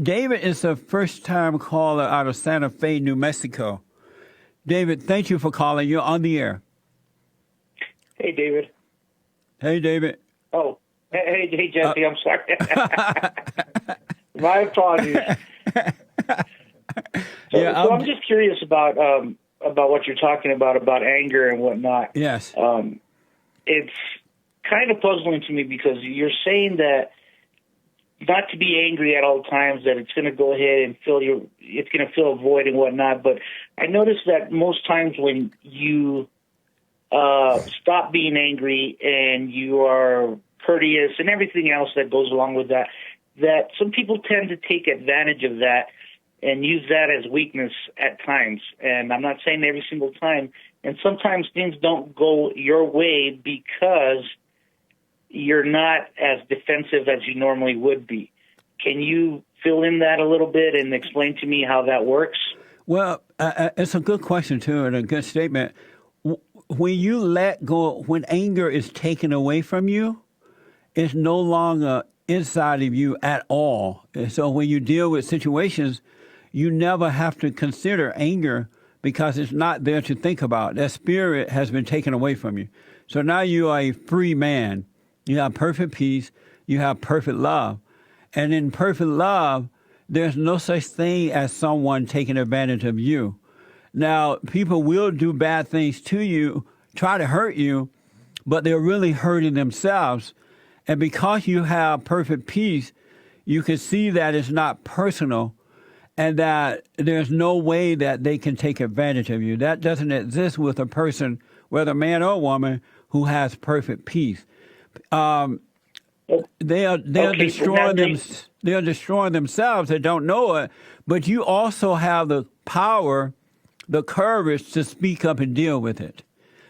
David is a first-time caller out of Santa Fe, New Mexico. David, thank you for calling. You're on the air. Hey, David. Hey, David. Oh, hey, Jesse. I'm sorry. My apologies. So I'm just curious about what you're talking about anger and whatnot. Yes. It's kind of puzzling to me because you're saying that not to be angry at all times, that it's going to go ahead and it's going to fill a void and whatnot. But I notice that most times when you stop being angry and you are courteous and everything else that goes along with that, that some people tend to take advantage of that and use that as weakness at times. And I'm not saying every single time. And sometimes things don't go your way because you're not as defensive as you normally would be. Can you fill in that a little bit and explain to me how that works? Well, it's a good question, too, and a good statement. When you let go, when anger is taken away from you, it's no longer inside of you at all. And so when you deal with situations, you never have to consider anger because it's not there to think about. That spirit has been taken away from you. So now you are a free man. You have perfect peace. You have perfect love. And in perfect love, there's no such thing as someone taking advantage of you. Now, people will do bad things to you, try to hurt you, but they're really hurting themselves. And because you have perfect peace, you can see that it's not personal and that there's no way that they can take advantage of you. That doesn't exist with a person, whether man or woman, who has perfect peace. They're destroying themselves. They don't know it, but you also have the power, the courage to speak up and deal with it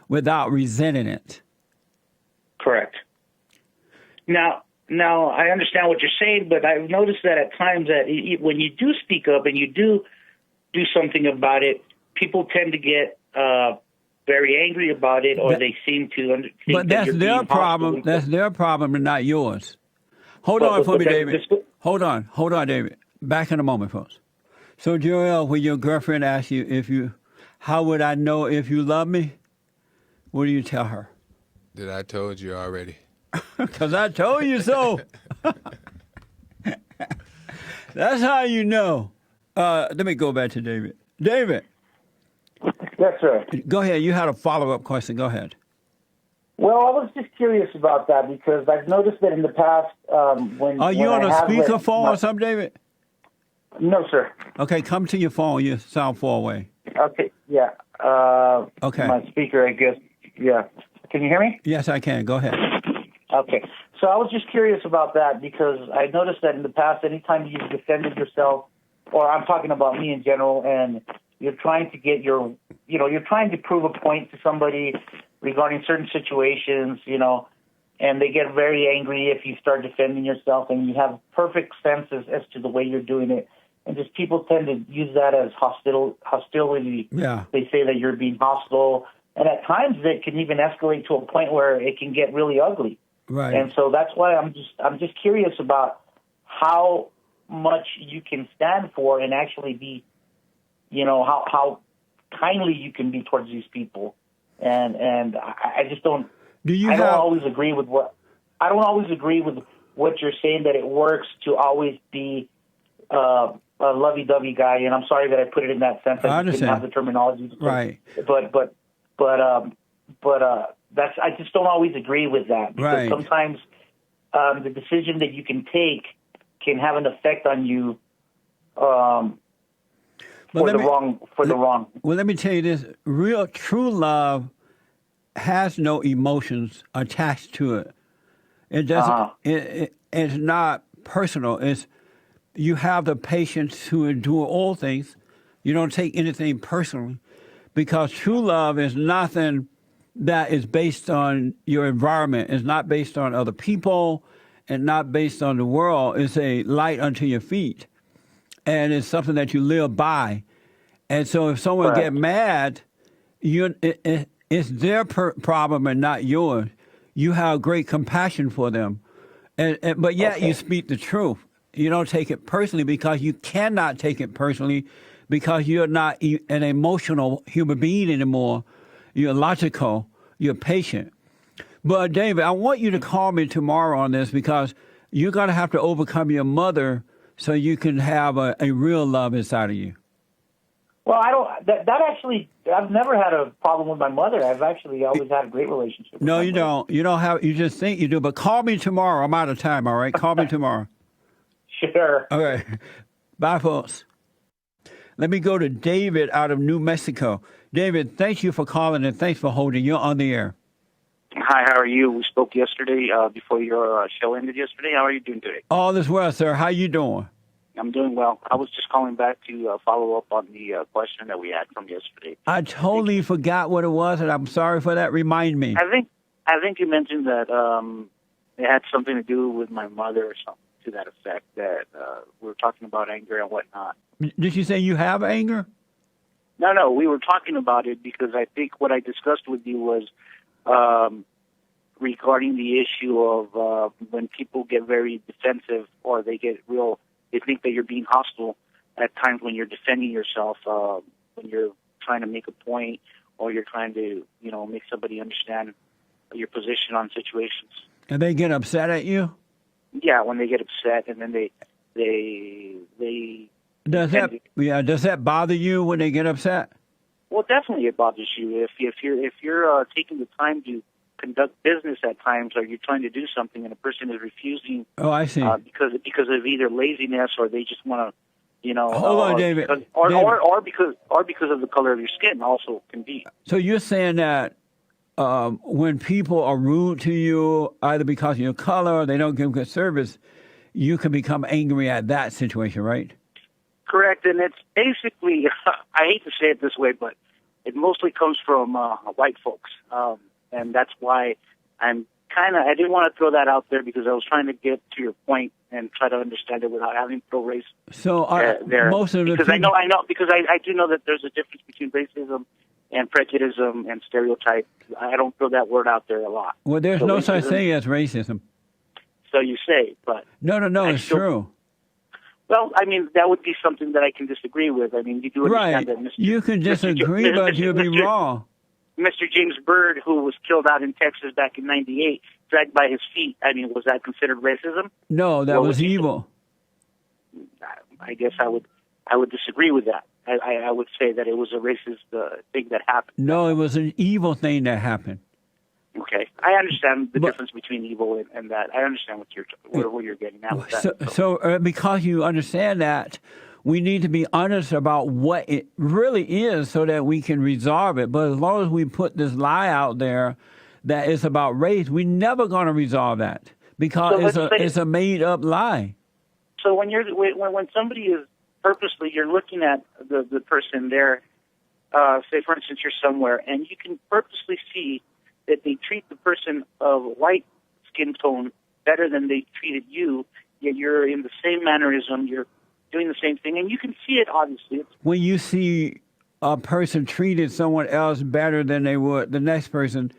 without resenting it. Correct. Now I understand what you're saying, but I've noticed that at times that when you do speak up and you do something about it, people tend to get very angry about it, or they seem to think but that's that their problem. That's their problem and not yours. Hold on for me, David. Hold on, David. Back in a moment, folks. So, Joel, when your girlfriend asks you how would I know if you love me? What do you tell her? That I told you already. Because I told you so. That's how you know. Let me go back to David. David. Yes, sir. Go ahead. You had a follow-up question. Go ahead. Well, I was just curious about that because I've noticed that in the past when Are you when on a speakerphone or something, David? No, sir. Okay, come to your phone. You sound far away. Okay, yeah. Okay. My speaker, I guess. Yeah. Can you hear me? Yes, I can. Go ahead. Okay. So I was just curious about that because I noticed that in the past, anytime you've defended yourself, or I'm talking about me in general, and you're trying to get you're trying to prove a point to somebody regarding certain situations, and they get very angry if you start defending yourself and you have perfect senses as to the way you're doing it. And just people tend to use that as hostility. Yeah. They say that you're being hostile. And at times it can even escalate to a point where it can get really ugly. Right. And so that's why I'm just curious about how much you can stand for and actually be, how kindly you can be towards these people. And I just don't. I don't always agree with what you're saying, that it works to always be a lovey-dovey guy. And I'm sorry that I put it in that sense. I didn't have the terminology. Right. But that's, I just don't always agree with that, because sometimes the decision that you can take can have an effect on you for the wrong. Well, let me tell you this: real, true love has no emotions attached to it. It doesn't. It's not personal. You have the patience to endure all things. You don't take anything personally, because true love is nothing that is based on your environment. It's not based on other people and not based on the world. It's a light unto your feet, and it's something that you live by. And so if someone get mad, it's their problem and not yours. You have great compassion for them, but yet you speak the truth. You don't take it personally because you cannot take it personally because you're not an emotional human being anymore. You're logical. You're patient. But, David, I want you to call me tomorrow on this because you're going to have to overcome your mother so you can have a real love inside of you. Well, I don't. That actually, I've never had a problem with my mother. I've actually always had a great relationship with No, my you mother. don't. You don't have. You just think you do. But call me tomorrow. I'm out of time. All right. Call me tomorrow. Sure. All right. Bye, folks. Let me go to David out of New Mexico. David, thank you for calling and thanks for holding. You're on the air. Hi, how are you? We spoke yesterday before your show ended yesterday. How are you doing today? All is well, sir. How you doing? I'm doing well. I was just calling back to follow up on the question that we had from yesterday. I totally forgot what it was, and I'm sorry for that. Remind me. I think you mentioned that it had something to do with my mother or something to that effect, that we were talking about anger and whatnot. Did you say you have anger? No, we were talking about it because I think what I discussed with you was regarding the issue of when people get very defensive or they think that you're being hostile at times when you're defending yourself, when you're trying to make a point or you're trying to, make somebody understand your position on situations. And they get upset at you? Yeah, when they get upset and then they Does that bother you when they get upset? Well, definitely it bothers you if you're taking the time to conduct business at times, or you're trying to do something and a person is refusing. Oh, I see. Because of either laziness or they just want to, Hold on, David. Or because of the color of your skin also can be. So you're saying that when people are rude to you, either because of your color or they don't give good service, you can become angry at that situation, right? Correct, and it's basically, I hate to say it this way, but it mostly comes from white folks, and that's why I didn't want to throw that out there because I was trying to get to your point and try to understand it without having to throw race there. Most of the because I know because I do know that there's a difference between racism and prejudice and stereotype. I don't throw that word out there a lot. Well, there's no such thing as racism. So you say, but no, it's true. Well, I mean, that would be something that I can disagree with. I mean, you do understand that, Mr. You can disagree, but you'll be wrong. Mr. James Byrd, who was killed out in Texas back in '98, dragged by his feet. I mean, was that considered racism? No, that was evil. I guess I would disagree with that. I would say that it was a racist thing that happened. No, it was an evil thing that happened. Okay, I understand the difference between evil and that. I understand where you're getting at with that. So because you understand that, we need to be honest about what it really is so that we can resolve it. But as long as we put this lie out there that it's about race, we're never going to resolve that because it's a made-up lie. So when somebody is purposely, you're looking at the person there, say, for instance, you're somewhere, and you can purposely see that they treat the person of white skin tone better than they treated you, yet you're in the same mannerism, you're doing the same thing, and you can see it, obviously. When you see a person treated someone else better than they would the next person,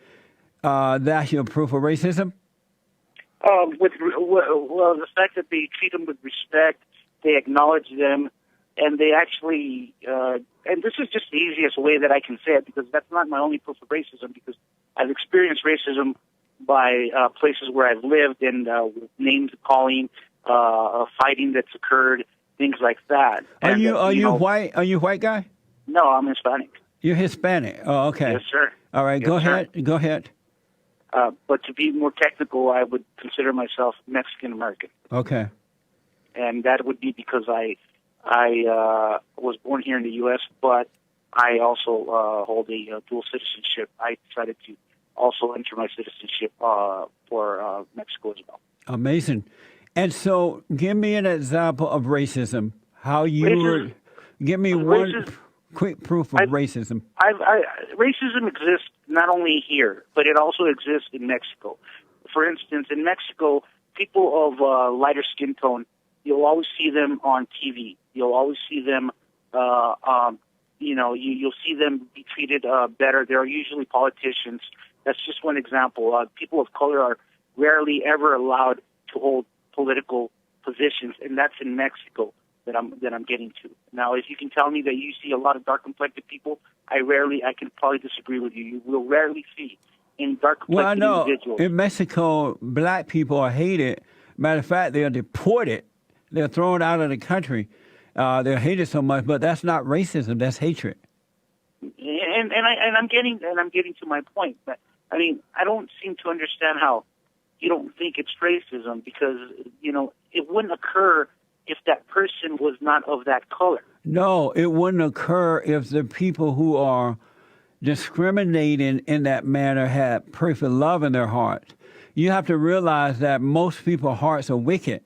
that's your proof of racism? Well, the fact that they treat them with respect, they acknowledge them, and they actually, and this is just the easiest way that I can say it, because that's not my only proof of racism, because I've experienced racism by places where I've lived and name calling, fighting that's occurred, things like that. Are you white? Are you a white guy? No, I'm Hispanic. You're Hispanic. Oh, okay. Yes, sir. All right, yes, go sir. ahead. Go ahead. But to be more technical, I would consider myself Mexican American. Okay. And that would be because I was born here in the U.S., but I also hold a dual citizenship. I decided to also enter my citizenship for Mexico as well. Amazing. And so give me an example of racism. Give me one quick proof of racism. Racism exists not only here, but it also exists in Mexico. For instance, in Mexico, people of lighter skin tone, you'll always see them on TV. You'll always see them, you'll see them be treated better. They're usually politicians. That's just one example. People of color are rarely ever allowed to hold political positions, and that's in Mexico that I'm getting to. Now, if you can tell me that you see a lot of dark-complected people, I can probably disagree with you. You will rarely see any dark-complected individuals. In Mexico, black people are hated. Matter of fact, they are deported. They're thrown out of the country. They're hated so much, but that's not racism. That's hatred. And I'm getting to my point. But I mean, I don't seem to understand how you don't think it's racism, because it wouldn't occur if that person was not of that color. No, it wouldn't occur if the people who are discriminating in that manner had perfect love in their heart. You have to realize that most people's hearts are wicked.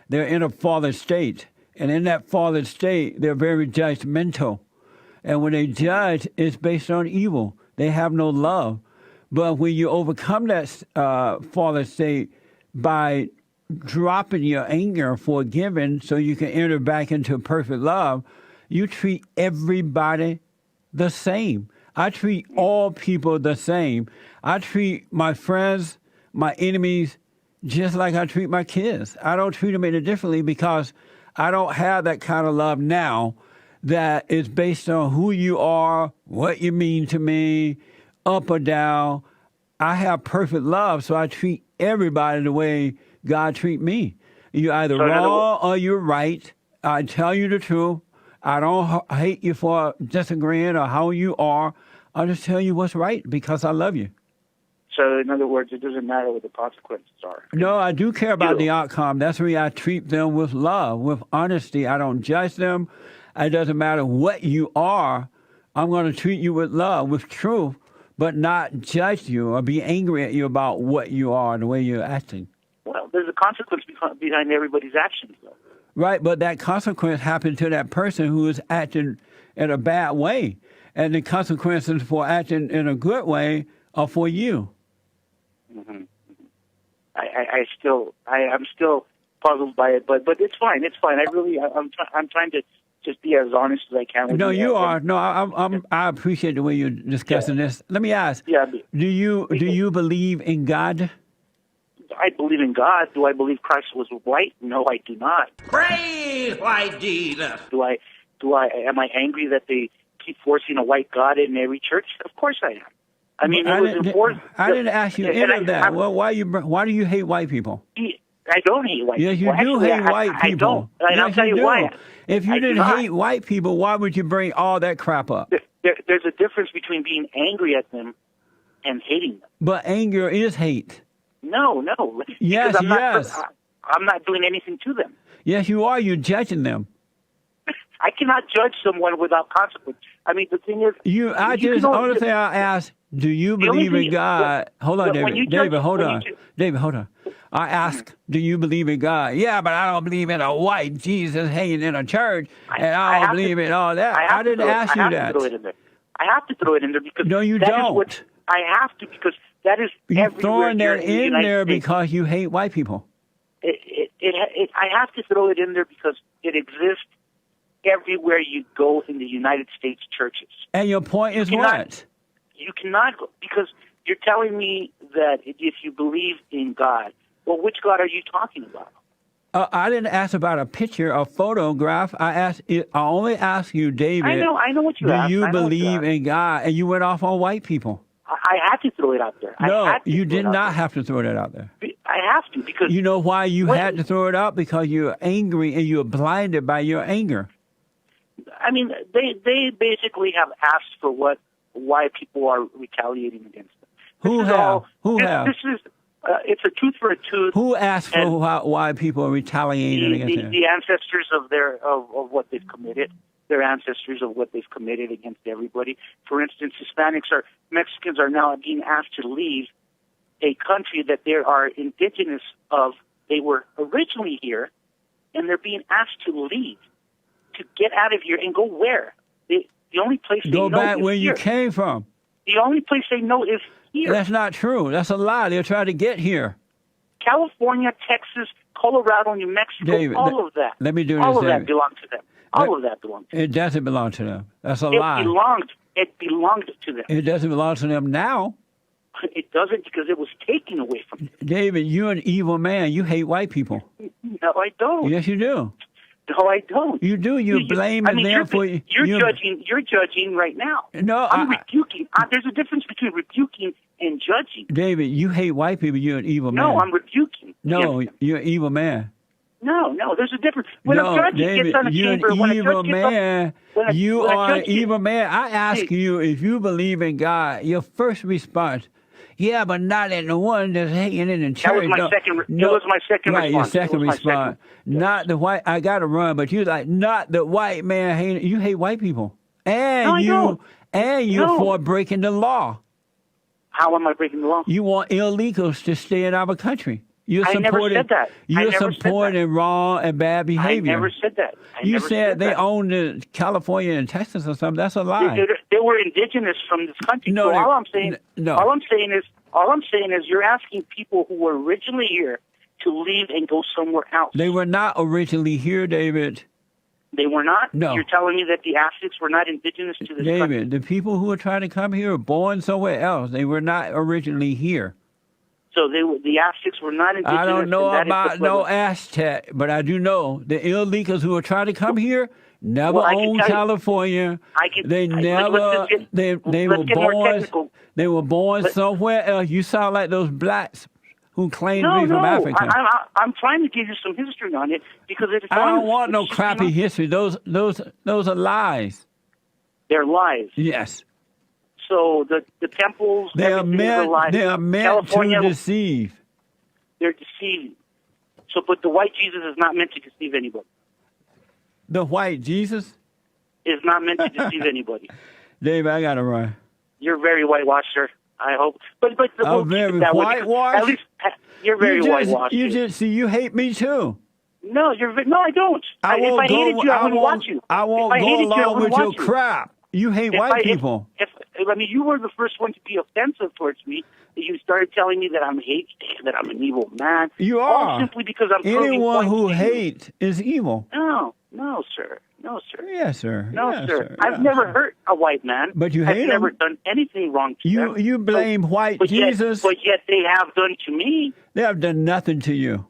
They're in a fallen state. And in that fallen state, they're very judgmental. And when they judge, it's based on evil. They have no love. But when you overcome that fallen state by dropping your anger, forgiving, so you can enter back into perfect love, you treat everybody the same. I treat all people the same. I treat my friends, my enemies, just like I treat my kids. I don't treat them any differently, because I don't have that kind of love now that is based on who you are, what you mean to me, up or down. I have perfect love, so I treat everybody the way God treat me. You're either wrong or you're right. I tell you the truth. I don't hate you for disagreeing or how you are. I just tell you what's right because I love you. So, in other words, it doesn't matter what the consequences are. No, I do care about the outcome. That's why I treat them with love, with honesty. I don't judge them. It doesn't matter what you are. I'm going to treat you with love, with truth, but not judge you or be angry at you about what you are and the way you're acting. Well, there's a consequence behind everybody's actions, though. Right, but that consequence happened to that person who is acting in a bad way. And the consequences for acting in a good way are for you. Mm-hmm. I'm still puzzled by it, but it's fine. It's fine. I'm trying to just be as honest as I can with you. No, you are. No, I appreciate the way you're discussing this. Let me ask. Yeah. Do you believe in God? I believe in God. Do I believe Christ was white? No, I do not. Praise white Jesus. Am I angry that they keep forcing a white God in every church? Of course I am. I mean, it was important. I didn't ask you any of that. Well, why do you hate white people? I don't hate white people. Yes, you do hate white people. I don't. And I'll tell you why. If you didn't hate white people, why would you bring all that crap up? There's a difference between being angry at them and hating them. But anger is hate. No. Yes, I'm not doing anything to them. Yes, you are. You're judging them. I cannot judge someone without consequence. I mean, the thing is... The only thing I ask, do you believe in God? Hold on, David. David, hold on. I ask, do you believe in God? Yeah, but I don't believe in a white Jesus hanging in a church, and I don't believe in all that. I didn't ask you that. I have to throw it in there because... No, you don't. I have to, because that is You're everywhere throwing that in there because you hate white people. I have to throw it in there because it exists everywhere you go in the United States churches. And your point is what? You cannot go, because you're telling me that if you believe in God, well, which God are you talking about? I didn't ask about a picture, a photograph. I only asked you, David. I know what you asked. Do you believe in God? And you went off on white people. I had to throw it out there. No, you did not have to throw that out there. I have to, because... You know why you had to throw it out? Because you're angry and you're blinded by your anger. I mean, they basically have asked for why people are retaliating against them. Who have? This is it's a tooth for a tooth. Who asked for why people are retaliating against them? The ancestors of what they've committed. Their ancestors of what they've committed against everybody. For instance, Mexicans are now being asked to leave a country that they are indigenous of. They were originally here, and they're being asked to leave, to get out of here and go where? The only place they know is here. Go back where you came from. The only place they know is here. That's not true. That's a lie. They're trying to get here. California, Texas, Colorado, New Mexico, David, all of that. Let me do this, all of David. that belongs to them. All of that belongs to them. It doesn't belong to them. That's a lie. It belonged to them. It doesn't belong to them now. It doesn't, because it was taken away from you. David, you're an evil man. You hate white people. No, I don't. Yes, you do. No, I don't. You do. You're blaming them for you. You're judging. You're judging right now. No, I'm rebuking. There's a difference between rebuking and judging. David, you hate white people. You're an evil man. No, I'm rebuking. No, Yes. you're an evil man. No, there's a difference. When a judge David, gets on a you're chamber, an when a evil judge gets man. up, You when a are an judge evil gets, man. I ask you if you believe in God. Your first response, yeah, but not in the one that's hanging in the church. That was my second. It was my second right, response. Your second response. Not the white. I got to run, but you're like, not the white man hating. You hate white people, and No, I don't. you're No. for breaking the law. How am I breaking the law? You want illegals to stay in our country. You're I never said that. You're supporting wrong and bad behavior. I never said that. You said they owned California and Texas or something. That's a lie. They were indigenous from this country. No, so all I'm saying is you're asking people who were originally here to leave and go somewhere else. They were not originally here, David. They were not? No. You're telling me that the Aztecs were not indigenous to this country? David, the people who were trying to come here were born somewhere else. They were not originally here. So the Aztecs were not indigenous. I don't know and that about is no Aztec, but I do know the illegals who were trying to come here never owned California. They never. They were born. They were born somewhere else. You sound like those blacks who claim to be from Africa. I'm trying to give you some history on it because it's. I don't want no crappy history. Those are lies. They're lies. Yes. So the temples. They are meant California, to deceive. They're deceiving. So, but the white Jesus is not meant to deceive anybody. The white Jesus is not meant to deceive anybody. Dave, I gotta run. You're very whitewashed, sir. I hope, but I'm very whitewashed. At least you're very whitewashed. You hate me too. No, no, I don't. If I hated you, I wouldn't watch you. I won't go along with your crap. You hate white people. I mean, you were the first one to be offensive towards me. You started telling me that I'm an evil man. You are. All simply because I'm anyone who hates is evil. No, sir. No, sir. Yes, sir. No, yes, sir. I've never hurt a white man. But you hate I've never done anything wrong to them. You blame white Jesus. But yet they have done to me. They have done nothing to you.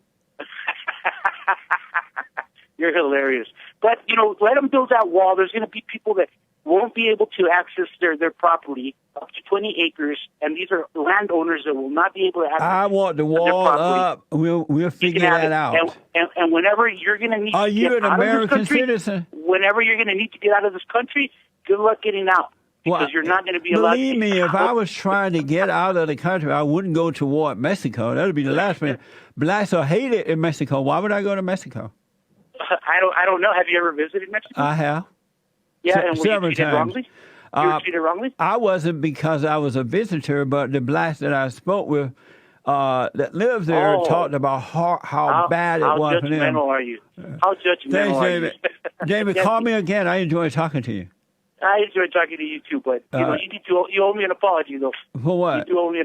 You're hilarious. But, let them build that wall. There's going to be people that won't be able to access their property up to 20 acres, and these are landowners that will not be able to access I want the wall up. We'll figure that out. And whenever you're going to need to get out American of this country, citizen? Whenever you're going to need to get out of this country, good luck getting out. Because you're not going to be allowed to. Believe me, if I was trying to get out of the country, I wouldn't go toward Mexico. That would be the last thing. Blacks are hated in Mexico. Why would I go to Mexico? I don't know. Have you ever visited Mexico? I have. Yeah, and were several you treated times. wrongly? You were treated wrongly? I wasn't because I was a visitor, but the blacks that I spoke with that lived there talked about how bad it was for them. How judgmental are you? How judgmental are you? David, call me again. I enjoy talking to you. I enjoy talking to you too, but you owe me an apology though. For what? You owe me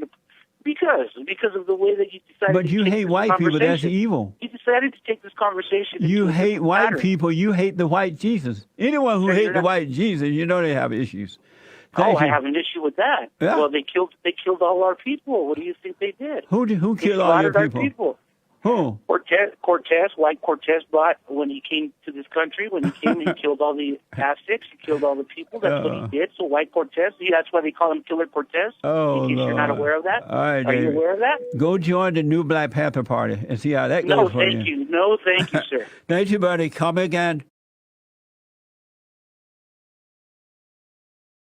because of the way that you decided. But you hate white people. That's evil. You decided to take this conversation. You hate white people. You hate the white Jesus. Anyone who hates the white Jesus, they have issues. I have an issue with that. Yeah. Well, they killed all our people. What do you think they did? Who killed all your people? Who? Cortez, white Cortez brought when he came to this country. When he came, he killed all the Aztecs. He killed all the people. That's what he did. So white Cortez, that's why they call him Killer Cortez. Oh, in case you're not aware of that. All right, Are you aware of that? Go join the new Black Panther Party and see how that goes for you. No, thank you, sir. Thank you, buddy. Call me again.